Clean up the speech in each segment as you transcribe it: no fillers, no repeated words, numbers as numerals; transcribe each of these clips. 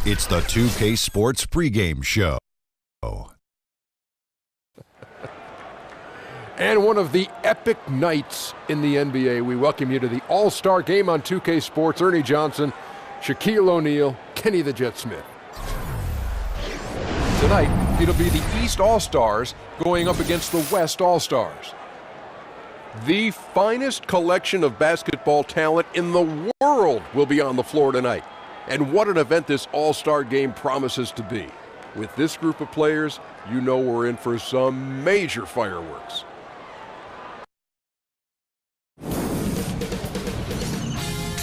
It's the 2K Sports pregame show. And one of the epic nights in the NBA. We welcome you to the All-Star Game on 2K Sports. Ernie Johnson, Shaquille O'Neal, Kenny the Jet Smith. Tonight, it'll be the East All-Stars going up against the West All-Stars. The finest collection of basketball talent in the world will be on the floor tonight. And what an event this All-Star Game promises to be. With this group of players, you know we're in for some major fireworks.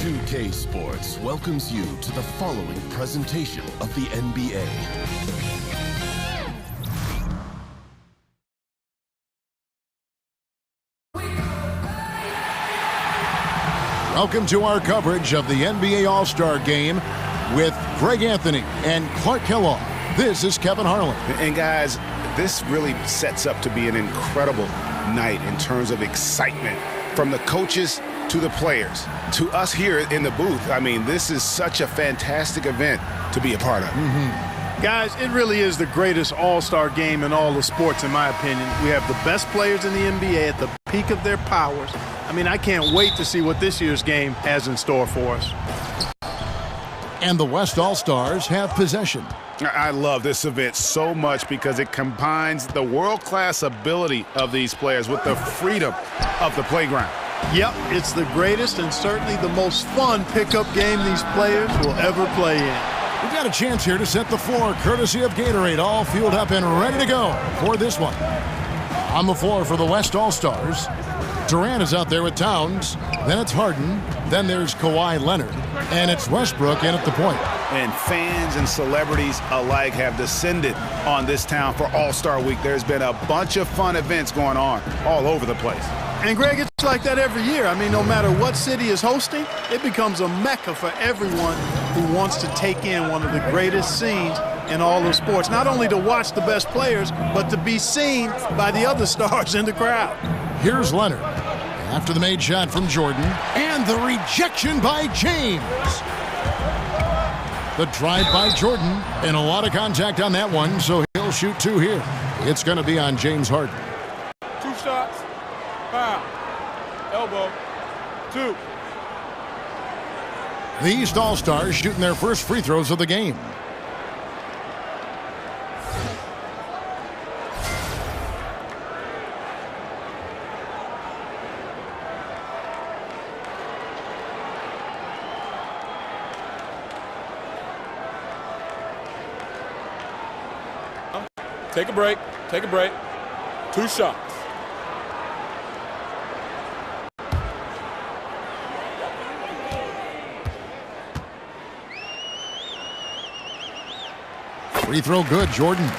"2K Sports welcomes you to the following presentation of the NBA. Welcome to our coverage of the NBA All-Star Game with Greg Anthony and Clark Kellogg. This is Kevin Harlan. And guys, this really sets up to be an incredible night in terms of excitement from the coaches to the players, to us here in the booth. I mean, this is such a fantastic event to be a part of. Guys, it really is the greatest all-star game in all the sports, in my opinion. We have the best players in the NBA at the peak of their powers. I mean, I can't wait to see what this year's game has in store for us. And the West All-Stars have possession. I love this event so much because it combines the world-class ability of these players with the freedom of the playground. Yep, it's the greatest and certainly the most fun pickup game these players will ever play in. We've got a chance here to set the floor, courtesy of Gatorade, all fueled up and ready to go for this one. On the floor for the West All-Stars, Durant is out there with Towns, then it's Harden, then there's Kawhi Leonard, and it's Westbrook in at the point. And fans and celebrities alike have descended on this town for All-Star Week. There's been a bunch of fun events going on all over the place. And Greg, it's like that every year. I mean, no matter what city is hosting, it becomes a mecca for everyone who wants to take in one of the greatest scenes in all of sports. Not only to watch the best players, but to be seen by the other stars in the crowd. Here's Leonard after the made shot from Jordan, and the rejection by James. The drive by Jordan, and a lot of contact on that one, so he'll shoot two here. It's going to be on James Harden. 2 shots, foul, elbow, 2. The East All-Stars shooting their first free throws of the game. Take a break, 2 shots. Free throw good, Jordan.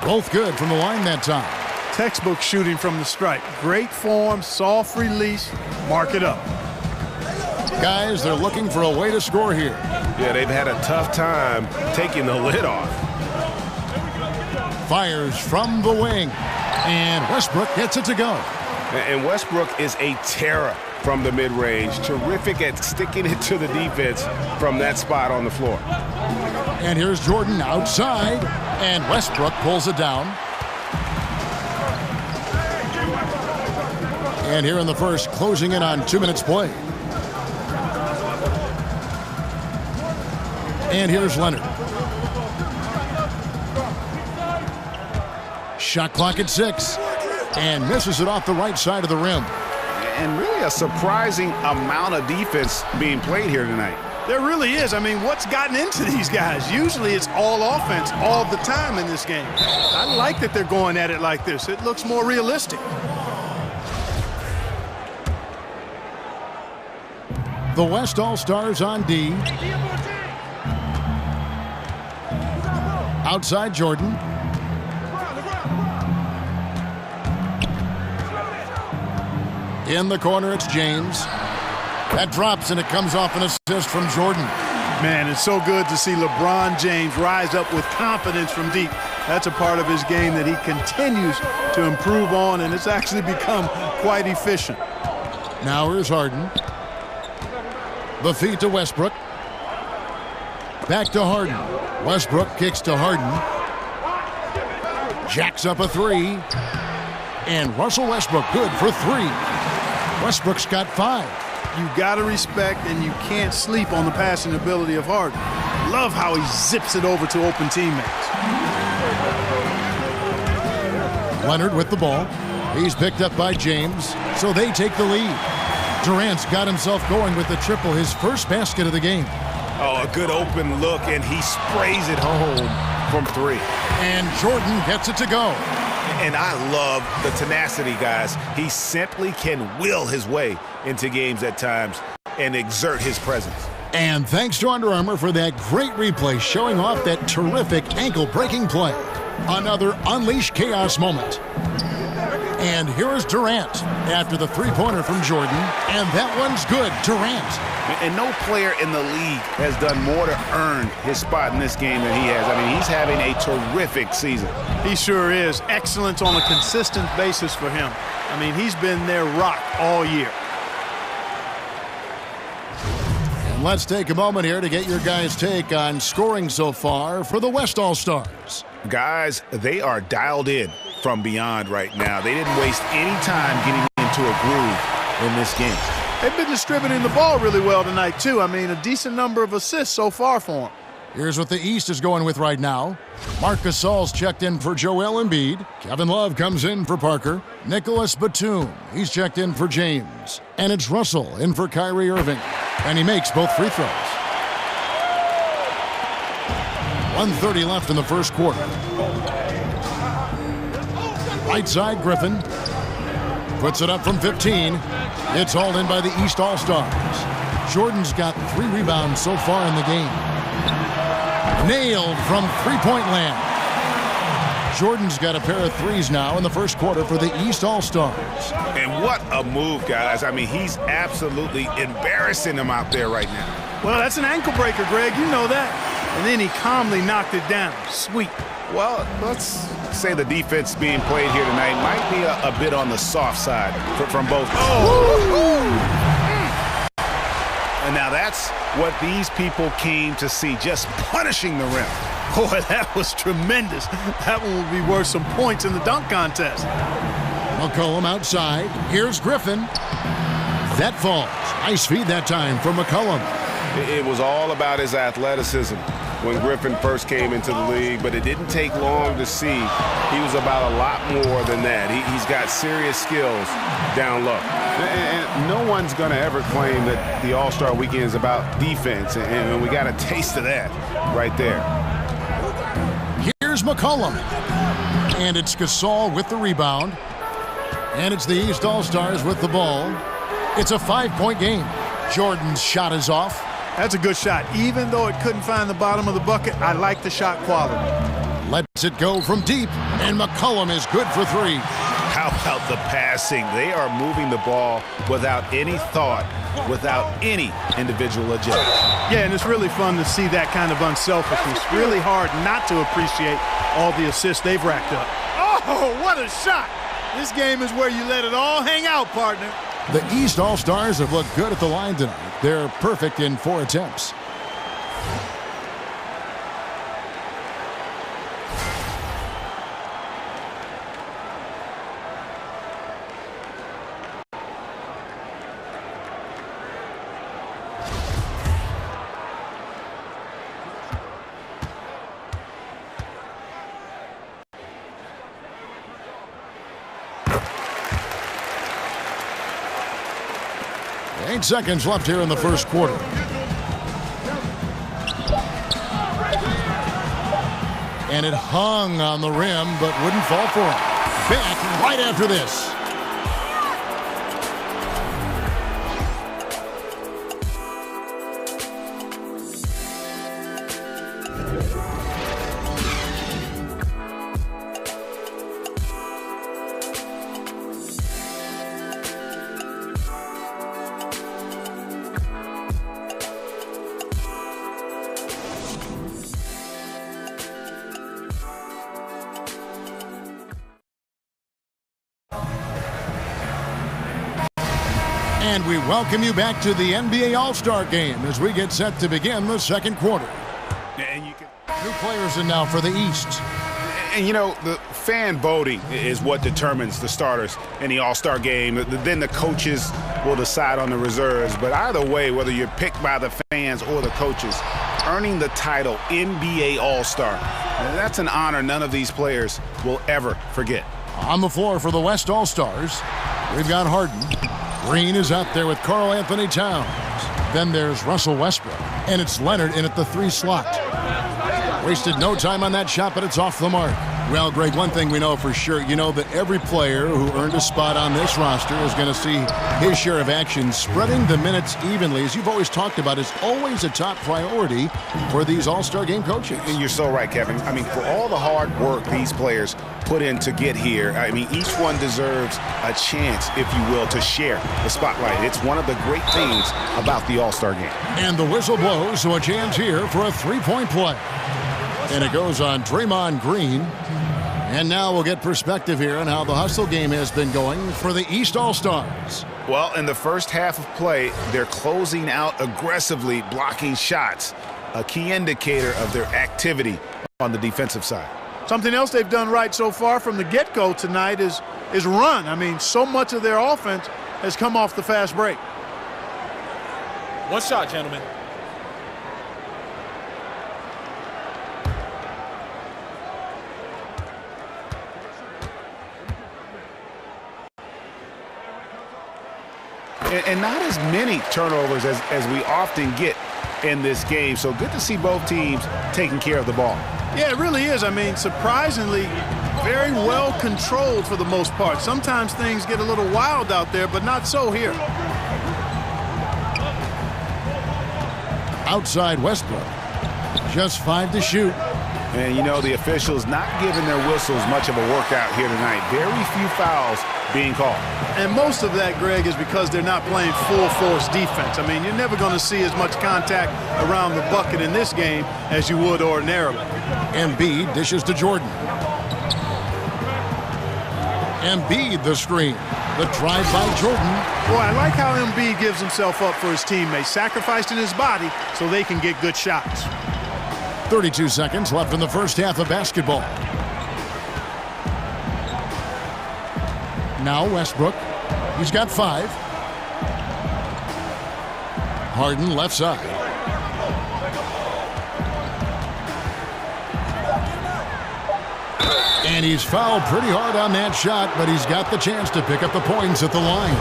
Both good from the line that time. Textbook shooting from the stripe. Great form, soft release. Mark it up. Guys, they're looking for a way to score here. Yeah, they've had a tough time taking the lid off. Fires from the wing. And Westbrook gets it to go. And Westbrook is a terror from the mid-range. Terrific at sticking it to the defense from that spot on the floor. And here's Jordan outside. And Westbrook pulls it down. And here in the first, closing in on 2 minutes play. And here's Leonard. Shot clock at 6. And misses it off the right side of the rim. And really a surprising amount of defense being played here tonight. There really is. I mean, what's gotten into these guys? Usually it's all offense all the time in this game. I like that they're going at it like this. It looks more realistic. The West All-Stars on D. Outside Jordan. In the corner, it's James. That drops, and it comes off an assist from Jordan. Man, it's so good to see LeBron James rise up with confidence from deep. That's a part of his game that he continues to improve on, and it's actually become quite efficient. Now here's Harden. The feed to Westbrook. Back to Harden. Westbrook kicks to Harden. Jacks up a three. And Russell Westbrook good for three. Westbrook's got 5. You got to respect, and you can't sleep on the passing ability of Harden. Love how he zips it over to open teammates. Leonard with the ball. He's picked up by James, so they take the lead. Durant's got himself going with the triple, his first basket of the game. Oh, a good open look, and he sprays it home from 3. And Jordan gets it to go. And I love the tenacity, guys. He simply can will his way into games at times and exert his presence. And thanks to Under Armour for that great replay showing off that terrific ankle-breaking play. Another Unleash Chaos moment. And here is Durant after the three-pointer from Jordan. And that one's good. Durant. And no player in the league has done more to earn his spot in this game than he has. I mean, he's having a terrific season. He sure is. Excellence on a consistent basis for him. I mean, he's been their rock all year. And let's take a moment here to get your guys' take on scoring so far for the West All-Stars. Guys, they are dialed in from beyond right now. They didn't waste any time getting into a groove in this game. They've been distributing the ball really well tonight, too. I mean, a decent number of assists so far for them. Here's what the East is going with right now. Marc Gasol's checked in for Joel Embiid. Kevin Love comes in for Parker. Nicholas Batum, he's checked in for James. And it's Russell in for Kyrie Irving. And he makes both free throws. 1:30 left in the first quarter. Right side, Griffin. Puts it up from 15. It's hauled in by the East All-Stars. Jordan's got 3 rebounds so far in the game. Nailed from three-point land. Jordan's got a pair of threes now in the first quarter for the East All-Stars. And what a move, guys. I mean, he's absolutely embarrassing them out there right now. Well, that's an ankle breaker, Greg. You know that. And then he calmly knocked it down. Sweet. Well, let's say the defense being played here tonight might be a bit on the soft side from both. And now that's what these people came to see, just punishing the rim. Boy, that was tremendous. That one will be worth some points in the dunk contest. McCollum outside. Here's Griffin. That falls. Nice feed that time from McCollum. It was all about his athleticism when Griffin first came into the league, but it didn't take long to see he was about a lot more than that. He's got serious skills down low. And no one's going to ever claim that the All-Star Weekend is about defense, and we got a taste of that right there. Here's McCollum. And it's Gasol with the rebound. And it's the East All-Stars with the ball. It's a 5-point game. Jordan's shot is off. That's a good shot. Even though it couldn't find the bottom of the bucket, I like the shot quality. Lets it go from deep, and McCollum is good for 3. How about the passing? They are moving the ball without any thought, without any individual agenda. Yeah, and it's really fun to see that kind of unselfishness. Really hard not to appreciate all the assists they've racked up. Oh, what a shot! This game is where you let it all hang out, partner. The East All-Stars have looked good at the line tonight. They're perfect in 4 attempts. Eight seconds left here in the first quarter. And it hung on the rim, but wouldn't fall for him. Back right after this. And we welcome you back to the NBA All-Star Game as we get set to begin the second quarter. And you can... New players in now for the East. And, you know, the fan voting is what determines the starters in the All-Star Game. Then the coaches will decide on the reserves. But either way, whether you're picked by the fans or the coaches, earning the title NBA All-Star, that's an honor none of these players will ever forget. On the floor for the West All-Stars, we've got Harden. Green is out there with Karl Anthony Towns. Then there's Russell Westbrook. And it's Leonard in at the 3 slot. Wasted no time on that shot, but it's off the mark. Well, Greg, one thing we know for sure, you know that every player who earned a spot on this roster is going to see his share of action. Spreading the minutes evenly, as you've always talked about, is always a top priority for these All-Star Game coaches. And you're so right, Kevin. I mean, for all the hard work these players put in to get here, I mean, each one deserves a chance, if you will, to share the spotlight. It's one of the great things about the All-Star Game. And the whistle blows, so a chance here for a three-point play. And it goes on Draymond Green. And now we'll get perspective here on how the hustle game has been going for the East All-Stars. Well, in the first half of play, they're closing out aggressively, blocking shots, a key indicator of their activity on the defensive side. Something else they've done right so far from the get-go tonight is run. I mean, so much of their offense has come off the fast break. One shot, gentlemen. And not as many turnovers as we often get in this game. So good to see both teams taking care of the ball. Yeah, it really is. I mean, surprisingly, very well controlled for the most part. Sometimes things get a little wild out there, but not so here. Outside Westbrook. Just 5 to shoot. And, you know, the officials not giving their whistles much of a workout here tonight. Very few fouls being called. And most of that, Greg, is because they're not playing full-force defense. I mean, you're never going to see as much contact around the bucket in this game as you would ordinarily. Embiid dishes to Jordan. Embiid the screen. The drive by Jordan. Boy, I like how Embiid gives himself up for his teammates, sacrificing his body so they can get good shots. 32 seconds left in the first half of basketball. Now Westbrook. He's got 5. Harden left side. And he's fouled pretty hard on that shot, but he's got the chance to pick up the points at the line.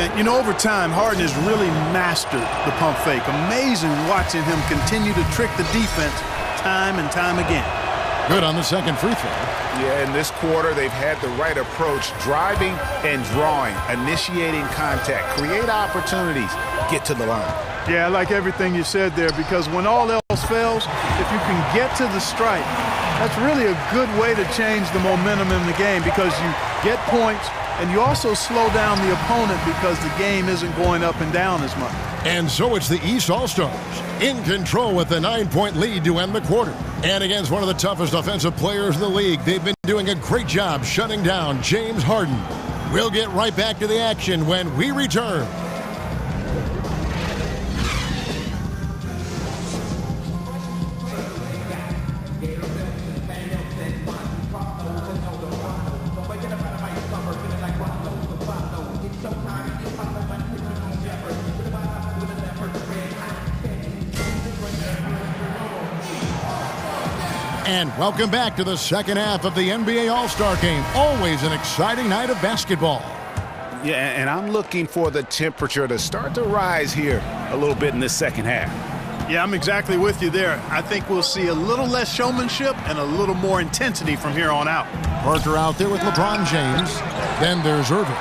And, you know, over time, Harden has really mastered the pump fake. Amazing watching him continue to trick the defense time and time again. Good on the second free throw. Yeah, in this quarter, they've had the right approach, driving and drawing, initiating contact, create opportunities, get to the line. Yeah, I like everything you said there, because when all else fails, if you can get to the stripe, that's really a good way to change the momentum in the game, because you get points and you also slow down the opponent because the game isn't going up and down as much. And so it's the East All-Stars in control with the 9-point lead to end the quarter. And against one of the toughest offensive players in the league, they've been doing a great job shutting down James Harden. We'll get right back to the action when we return. And welcome back to the second half of the NBA All-Star Game. Always an exciting night of basketball. Yeah, and I'm looking for the temperature to start to rise here a little bit in this second half. Yeah, I'm exactly with you there. I think we'll see a little less showmanship and a little more intensity from here on out. Parker out there with LeBron James. Then there's Irving.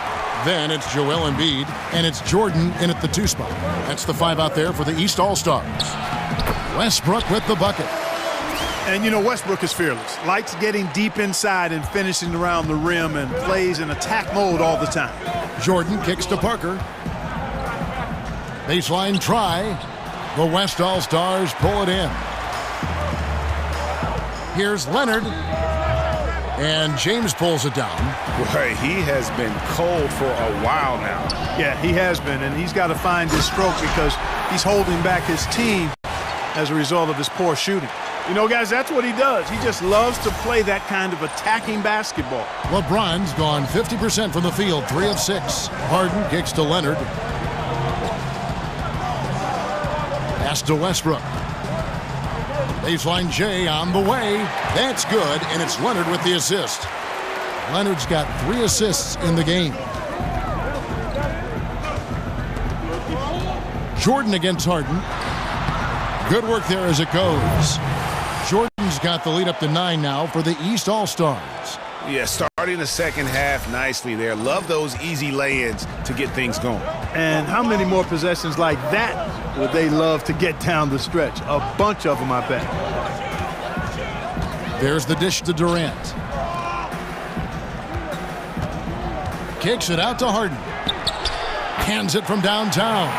Then it's Joel Embiid. And it's Jordan in at the 2 spot. That's the 5 out there for the East All-Stars. Westbrook with the bucket. And, you know, Westbrook is fearless. Likes getting deep inside and finishing around the rim and plays in attack mode all the time. Jordan kicks to Parker. Baseline try. The West All-Stars pull it in. Here's Leonard. And James pulls it down. Boy, he has been cold for a while now. Yeah, he has been, and he's got to find his stroke because he's holding back his team as a result of his poor shooting. You know, guys, that's what he does. He just loves to play that kind of attacking basketball. LeBron's gone 50% from the field, 3 of 6. Harden kicks to Leonard. Pass to Westbrook. Baseline J on the way. That's good, and it's Leonard with the assist. Leonard's got 3 assists in the game. Jordan against Harden. Good work there as it goes. Jordan's got the lead up to 9 now for the East All-Stars. Yeah, starting the second half nicely there. Love those easy lay-ins to get things going. And how many more possessions like that would they love to get down the stretch? A bunch of them, I bet. There's the dish to Durant. Kicks it out to Harden. Hands it from downtown.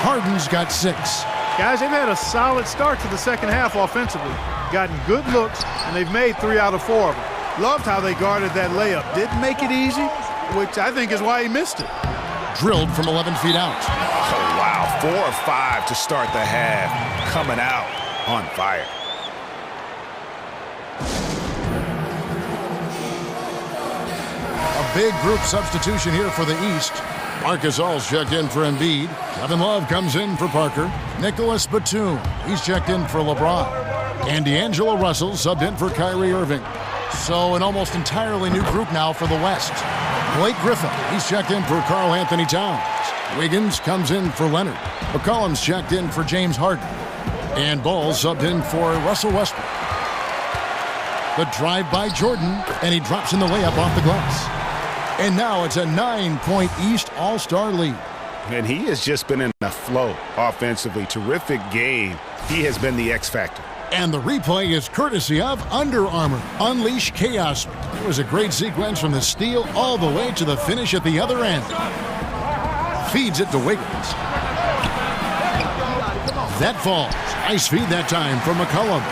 Harden's got 6. Guys, they've had a solid start to the second half offensively. Gotten good looks, and they've made 3 out of 4 of them. Loved how they guarded that layup. Didn't make it easy, which I think is why he missed it. Drilled from 11 feet out. Oh, wow. 4 of 5 to start the half. Coming out on fire. A big group substitution here for the East. Marcus All's checked in for Embiid. Kevin Love comes in for Parker. Nicholas Batum, he's checked in for LeBron. And D'Angelo Russell subbed in for Kyrie Irving. So an almost entirely new group now for the West. Blake Griffin, he's checked in for Karl Anthony Towns. Wiggins comes in for Leonard. McCollum's checked in for James Harden. And Ball subbed in for Russell Westbrook. The drive by Jordan, and he drops in the layup off the glass. And now it's a 9-point East All-Star lead. And he has just been in a flow offensively. Terrific game. He has been the X factor. And the replay is courtesy of Under Armour. Unleash chaos. It was a great sequence from the steal all the way to the finish at the other end. Feeds it to Wiggins. That falls. Nice feed that time from McCollum.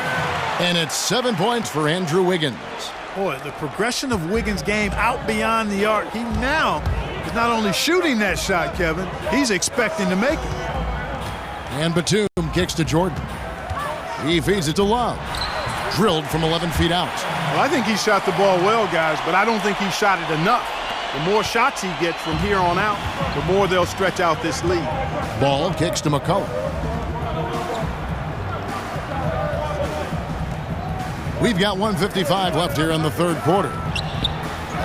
And it's 7 points for Andrew Wiggins. Boy, the progression of Wiggins' game out beyond the arc. He now is not only shooting that shot, Kevin, he's expecting to make it. And Batum kicks to Jordan. He feeds it to Love. Drilled from 11 feet out. Well, I think he shot the ball well, guys, but I don't think he shot it enough. The more shots he gets from here on out, the more they'll stretch out this lead. Ball kicks to McCollum. We've got 1:55 left here in the third quarter.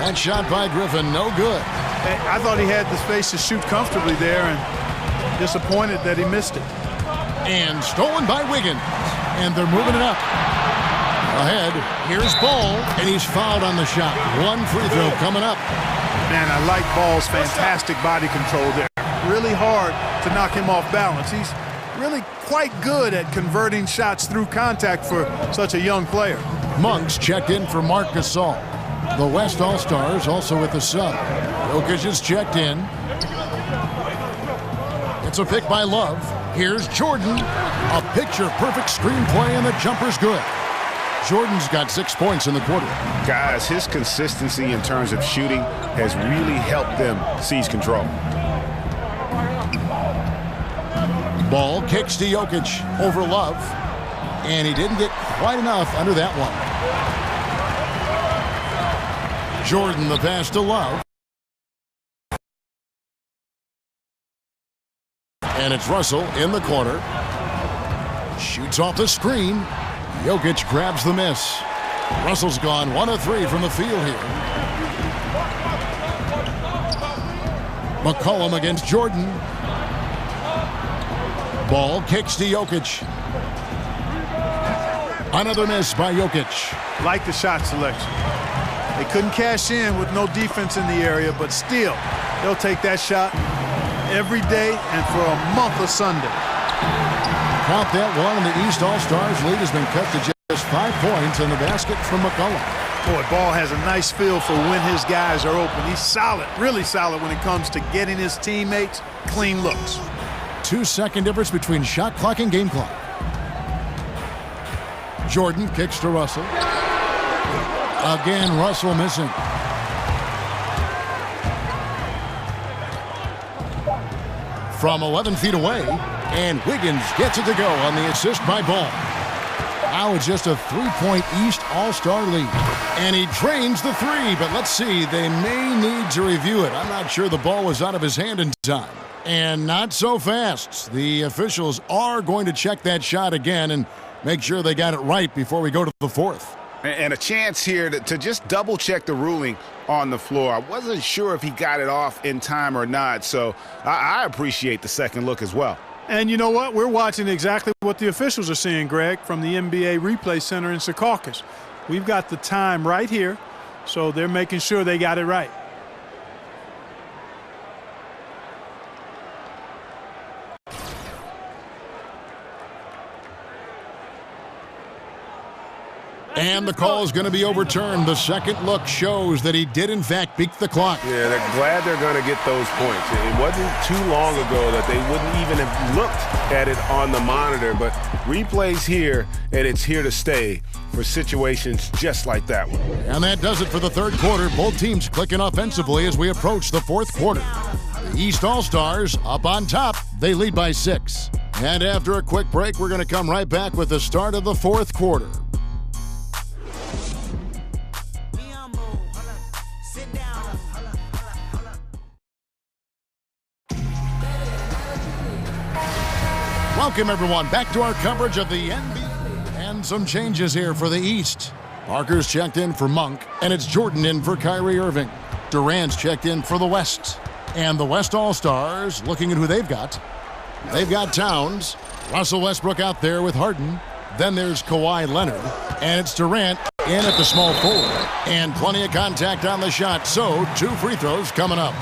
That shot by Griffin, no good. Hey, I thought he had the space to shoot comfortably there, and disappointed that he missed it. And stolen by Wiggins. And they're moving it up. Ahead, here's Ball, and he's fouled on the shot. 1 free throw coming up. Man, I like Ball's fantastic body control there. Really hard to knock him off balance. He's really quite good at converting shots through contact for such a young player. Monk's checked in for Marc Gasol. The West All-Stars also with the sub. Jokic is checked in. It's a pick by Love. Here's Jordan. A picture-perfect screenplay, and the jumper's good. Jordan's got 6 points in the quarter. Guys, his consistency in terms of shooting has really helped them seize control. Ball kicks to Jokic over Love. And he didn't get quite enough under that one. Jordan the pass to Love. And it's Russell in the corner. Shoots off the screen. Jokic grabs the miss. Russell's gone 1 of 3 from the field here. McCollum against Jordan. Ball kicks to Jokic. Another miss by Jokic. Like the shot selection. They couldn't cash in with no defense in the area, but still, they'll take that shot every day and for a month of Sunday. Count that one, and the East All-Stars lead has been cut to just 5 points in the basket from McCollum. Boy, Ball has a nice feel for when his guys are open. He's solid, really solid when it comes to getting his teammates clean looks. 2-second difference between shot clock and game clock. Jordan kicks to Russell. Again, Russell missing. From 11 feet away, and Wiggins gets it to go on the assist by Ball. Now it's just a 3-point East All-Star lead. And he drains the three, but let's see, they may need to review it. I'm not sure the ball was out of his hand in time. And not so fast. The officials are going to check that shot again and make sure they got it right before we go to the fourth. And a chance here to just double-check the ruling on the floor. I wasn't sure if he got it off in time or not, so I appreciate the second look as well. And you know what? We're watching exactly what the officials are seeing, Greg, from the NBA Replay Center in Secaucus. We've got the time right here, so they're making sure they got it right. And the call is going to be overturned. The second look shows that he did, in fact, beat the clock. Yeah, they're glad they're going to get those points. It wasn't too long ago that they wouldn't even have looked at it on the monitor, but replay's here, and it's here to stay for situations just like that one. And that does it for the third quarter. Both teams clicking offensively as we approach the fourth quarter. The East All-Stars up on top. They lead by 6. And after a quick break, we're going to come right back with the start of the fourth quarter. Welcome, everyone, back to our coverage of the NBA. And some changes here for the East. Parker's checked in for Monk, and it's Jordan in for Kyrie Irving. Durant's checked in for the West. And the West All-Stars, looking at who they've got. They've got Towns, Russell Westbrook out there with Harden. Then there's Kawhi Leonard, and it's Durant in at the small forward. And plenty of contact on the shot, so 2 free throws coming up.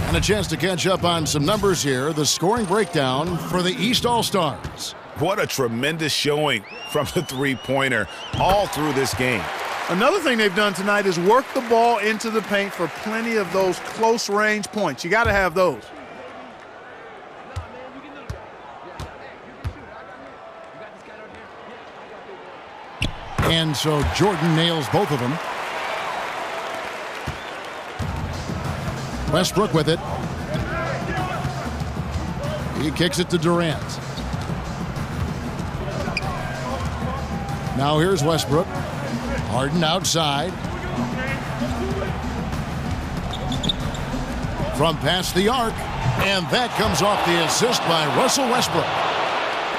And a chance to catch up on some numbers here. The scoring breakdown for the East All-Stars. What a tremendous showing from the three-pointer all through this game. Another thing they've done tonight is work the ball into the paint for plenty of those close-range points. You got to have those. And so Jordan nails both of them. Westbrook with it. He kicks it to Durant. Now here's Westbrook. Harden outside. From past the arc. And that comes off the assist by Russell Westbrook.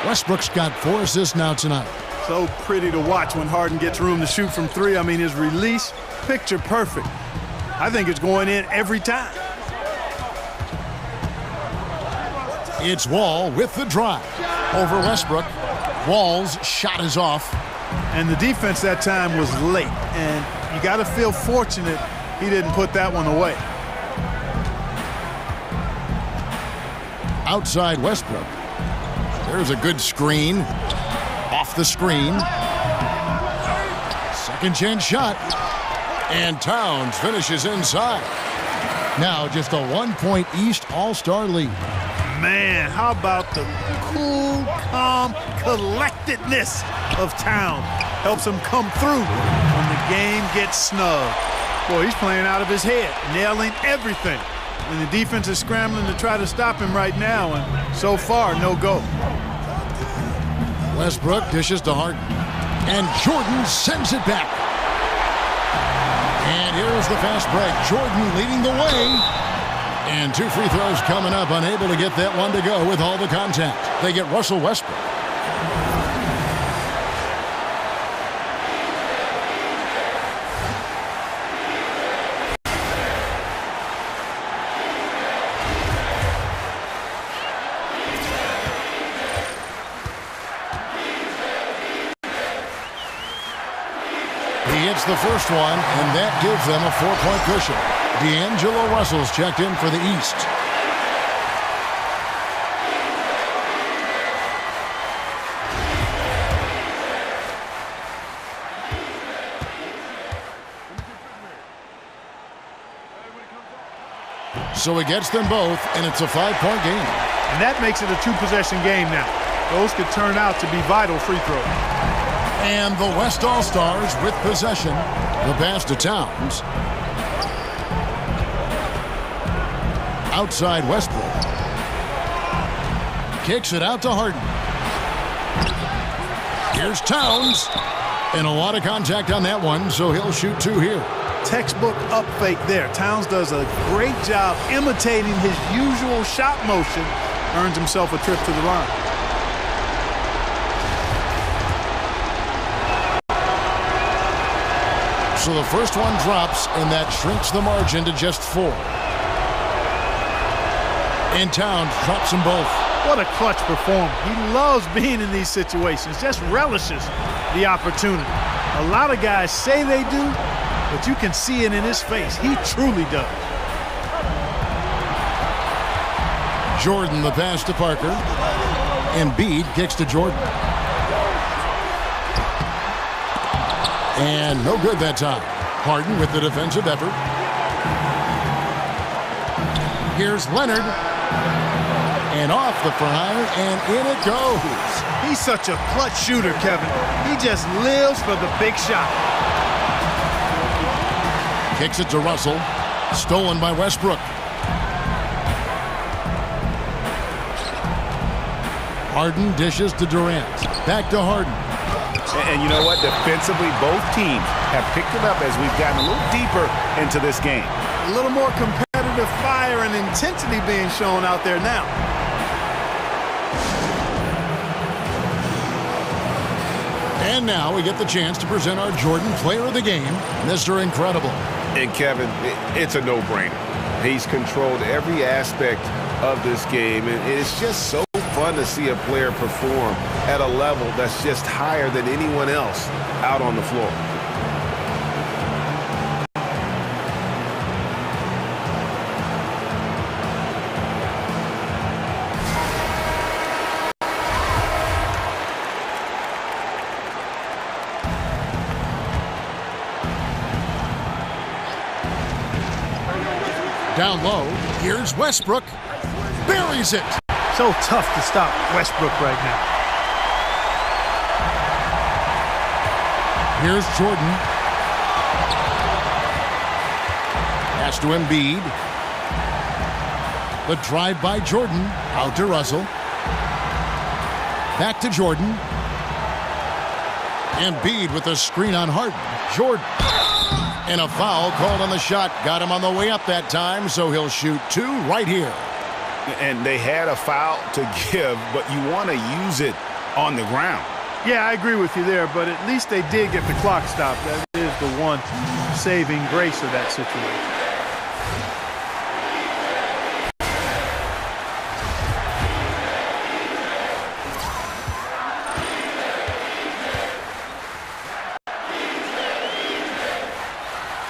Westbrook's got 4 assists now tonight. So pretty to watch when Harden gets room to shoot from 3. I mean, his release, picture perfect. I think it's going in every time. It's Wall with the drive. Over Westbrook. Wall's shot is off. And the defense that time was late. And you got to feel fortunate he didn't put that one away. Outside Westbrook. There's a good screen. Off the screen. Second chance shot. And Towns finishes inside. Now just a 1-point East All-Star lead. Man, how about the cool, calm collectedness of Towns? Helps him come through when the game gets snug. Boy, he's playing out of his head, nailing everything. And the defense is scrambling to try to stop him right now, and so far, no go. Westbrook dishes to Harden. And Jordan sends it back. And here's the fast break. Jordan leading the way. And 2 free throws coming up. Unable to get that one to go with all the contact. They get Russell Westbrook. He hits the first one, and that gives them a 4-point cushion. D'Angelo Russell's checked in for the East. So he gets them both, and it's a 5-point game. And that makes it a 2-possession game now. Those could turn out to be vital free throws. And the West All-Stars with possession. The pass to Towns. Outside Westbrook. Kicks it out to Harden. Here's Towns. And a lot of contact on that one, so he'll shoot two here. Textbook up fake there. Towns does a great job imitating his usual shot motion. Earns himself a trip to the line. So the first one drops, and that shrinks the margin to just 4. And Towns drops them both. What a clutch performer. He loves being in these situations, just relishes the opportunity. A lot of guys say they do, but you can see it in his face. He truly does. Jordan the pass to Parker. Embiid kicks to Jordan. And no good that time. Harden with the defensive effort. Here's Leonard. And off the fry, and in it goes. He's such a clutch shooter, Kevin. He just lives for the big shot. Kicks it to Russell. Stolen by Westbrook. Harden dishes to Durant. Back to Harden. And you know what? Defensively, both teams have picked it up as we've gotten a little deeper into this game. A little more competitive fire and intensity being shown out there now. And now we get the chance to present our Jordan Player of the Game, Mr. Incredible. And Kevin, it's a no-brainer. He's controlled every aspect of this game, and it's just so fun to see a player perform at a level that's just higher than anyone else out on the floor. Down low, here's Westbrook. Buries it. So tough to stop Westbrook right now. Here's Jordan. Pass to Embiid. The drive by Jordan. Out to Russell. Back to Jordan. Embiid with the screen on Harden. Jordan. And a foul called on the shot. Got him on the way up that time, so he'll shoot 2 right here. And they had a foul to give, but you want to use it on the ground. Yeah, I agree with you there, but at least they did get the clock stopped. That is the one saving grace of that situation.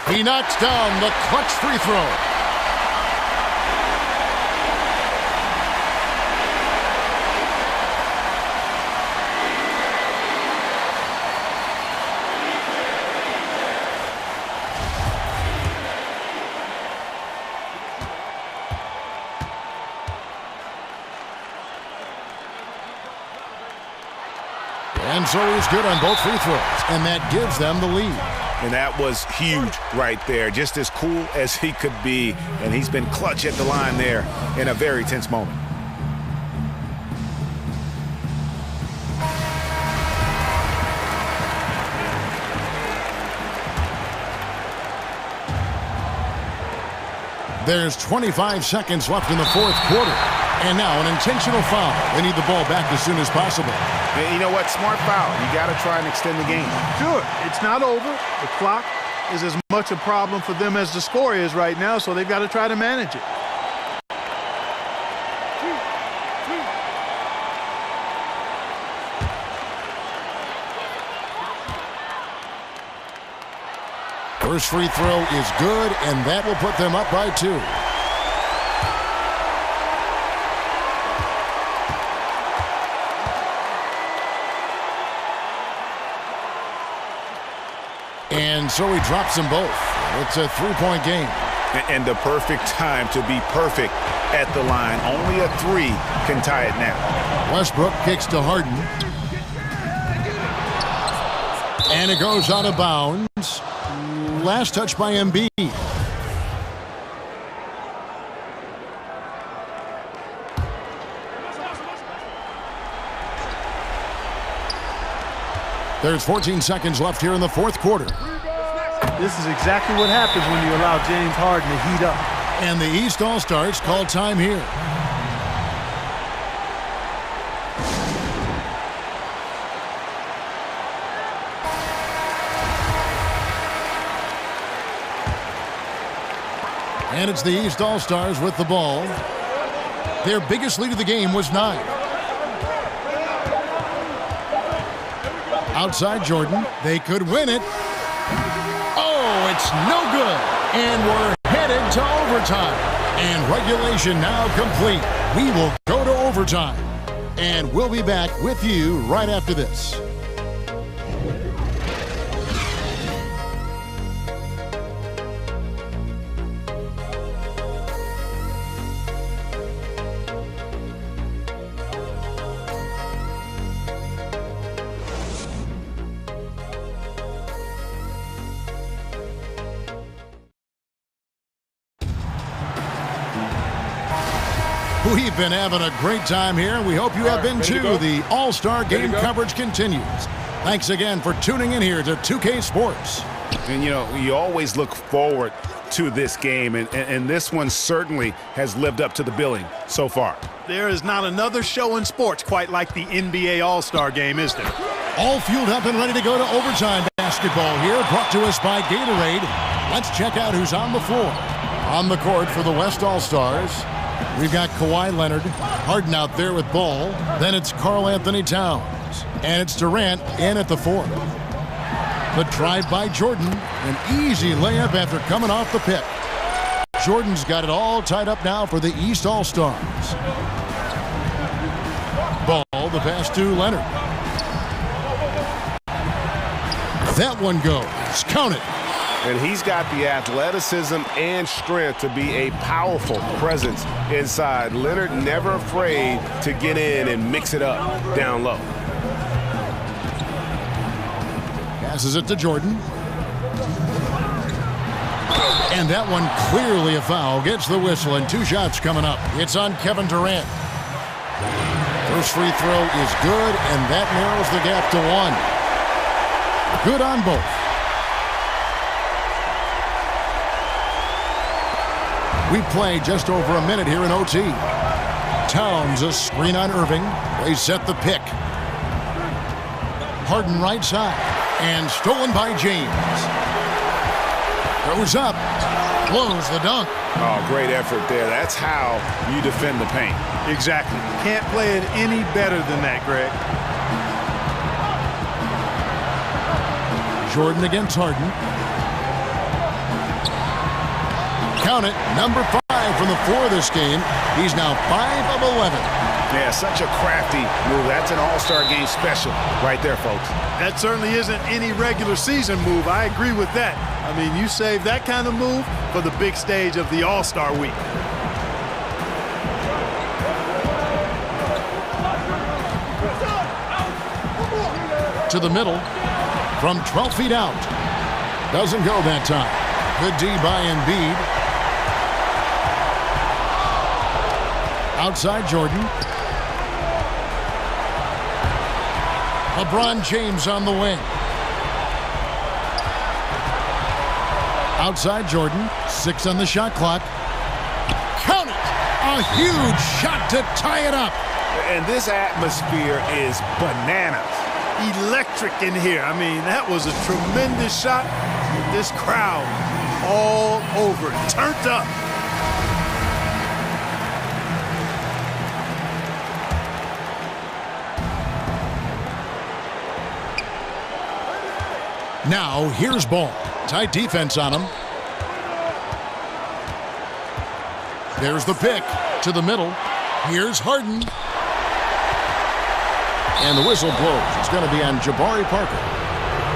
He knocks down the clutch free throw. And so he's good on both free throws, and that gives them the lead. And that was huge right there. Just as cool as he could be. And he's been clutch at the line there in a very tense moment. There's 25 seconds left in the fourth quarter. And now an intentional foul. They need the ball back as soon as possible. And you know what? Smart foul. You got to try and extend the game. Sure, it's not over. The clock is as much a problem for them as the score is right now, so they've got to try to manage it. First free throw is good, and that will put them up by 2. And so he drops them both. It's a 3-point game. And the perfect time to be perfect at the line. Only a 3 can tie it now. Westbrook kicks to Harden. And it goes out of bounds. last touch by Embiid. There's 14 seconds left here in the fourth quarter. This is exactly what happens when you allow James Harden to heat up. And the East All-Stars call time here. And it's the East All-Stars with the ball. Their biggest lead of the game was 9. Outside Jordan. They could win it. Oh, it's no good. And we're headed to overtime. And regulation now complete. We will go to overtime. And we'll be back with you right after this. We've been having a great time here. We hope you have been too. The All-Star Game coverage continues. Thanks again for tuning in here to 2K Sports. And, you know, you always look forward to this game, and this one certainly has lived up to the billing so far. There is not another show in sports quite like the NBA All-Star Game, is there? All fueled up and ready to go to overtime basketball here, brought to us by Gatorade. Let's check out who's on the floor. On the court for the West All-Stars, we've got Kawhi Leonard, Harden out there with ball. Then it's Karl Anthony Towns. And it's Durant in at the 4. The drive by Jordan. An easy layup after coming off the pick. Jordan's got it all tied up now for the East All-Stars. Ball, the pass to Leonard. That one goes. Count it. And he's got the athleticism and strength to be a powerful presence inside. Leonard never afraid to get in and mix it up down low. Passes it to Jordan. And that one clearly a foul. Gets the whistle and 2 shots coming up. It's on Kevin Durant. First free throw is good, and that narrows the gap to 1. Good on both. We play just over a minute here in OT. Towns a screen on Irving. They set the pick. Harden right side. And stolen by James. Goes up. Blows the dunk. Oh, great effort there. That's how you defend the paint. Exactly. Can't play it any better than that, Greg. Jordan against Harden. Count it, number 5 from the floor this game. He's now 5 of 11. Yeah, such a crafty move. That's an All-Star Game special right there, folks. That certainly isn't any regular season move. I agree with that. I mean, you save that kind of move for the big stage of the All-Star Week. To the middle from 12 feet out. Doesn't go that time. Good D by Embiid. Outside Jordan. LeBron James on the wing. Outside Jordan. 6 on the shot clock. Count it! A huge shot to tie it up. And this atmosphere is bananas. Electric in here. I mean, that was a tremendous shot. This crowd all over it. Turned up. Now, here's ball. Tight defense on him. There's the pick to the middle. Here's Harden. And the whistle blows. It's going to be on Jabari Parker.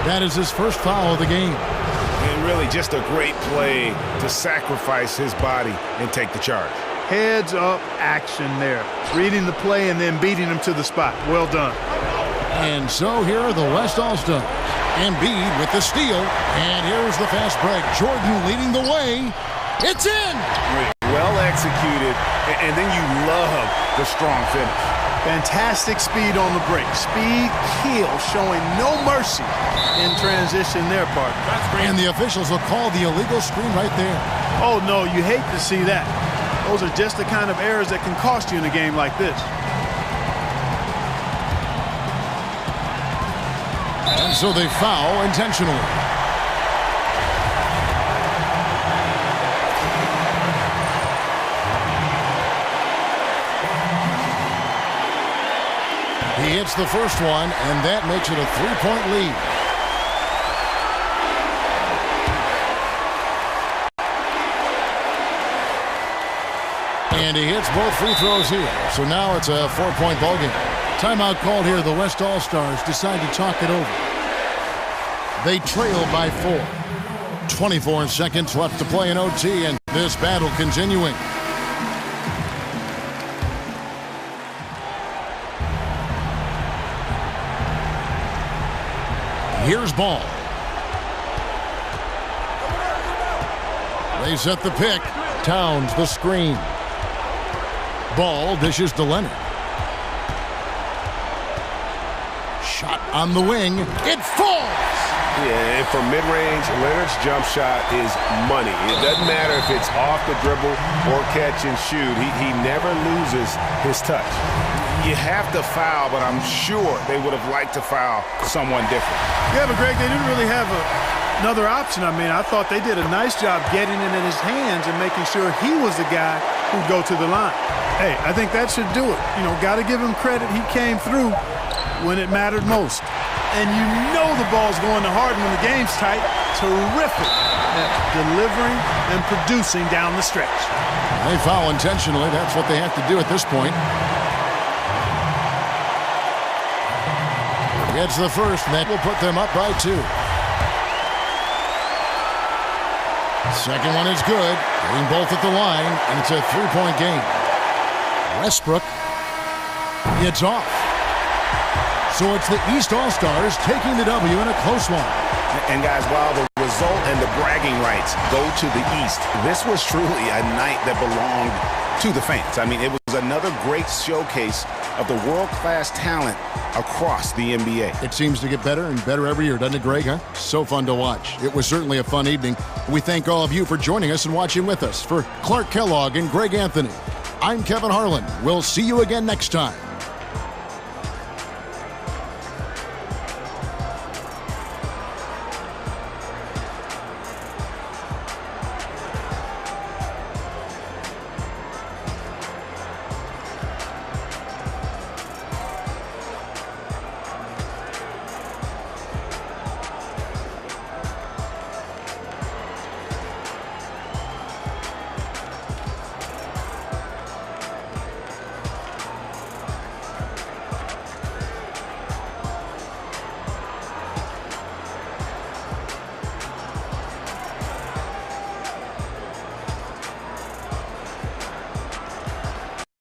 That is his first foul of the game. And really just a great play to sacrifice his body and take the charge. Heads up action there. Reading the play and then beating him to the spot. Well done. And so here are the West All-Stars. Embiid with the steal. And here's the fast break. Jordan leading the way. It's in! Well executed, and then you love the strong finish. Fantastic speed on the break. Speed kill, showing no mercy in transition there, partner. And the officials will call the illegal screen right there. Oh, no, you hate to see that. Those are just the kind of errors that can cost you in a game like this. And so they foul intentionally. He hits the first one, and that makes it a 3-point lead. And he hits both free throws here. So now it's a 4-point ballgame. Timeout called here. The West All-Stars decide to talk it over. They trail by 4. 24 seconds left to play in OT, and this battle continuing. Here's Ball. They set the pick. Towns the screen. Ball dishes to Leonard. Shot on the wing. It falls! Yeah, and for mid-range, Leonard's jump shot is money. It doesn't matter if it's off the dribble or catch and shoot. He never loses his touch. You have to foul, but I'm sure they would have liked to foul someone different. Yeah, but Greg, they didn't really have another option. I mean, I thought they did a nice job getting it in his hands and making sure he was the guy who'd go to the line. Hey, I think that should do it. You know, got to give him credit. He came through when it mattered most. And you know the ball's going to Harden when the game's tight. Terrific at delivering and producing down the stretch. They foul intentionally. That's what they have to do at this point. Gets the first, and that will put them up by 2. Second one is good. Getting both at the line, and it's a 3-point game. Westbrook gets off. So it's the East All-Stars taking the W in a close one. And guys, while the result and the bragging rights go to the East, this was truly a night that belonged to the fans. I mean, it was another great showcase of the world-class talent across the NBA. It seems to get better and better every year, doesn't it, Greg? Huh? So fun to watch. It was certainly a fun evening. We thank all of you for joining us and watching with us. For Clark Kellogg and Greg Anthony, I'm Kevin Harlan. We'll see you again next time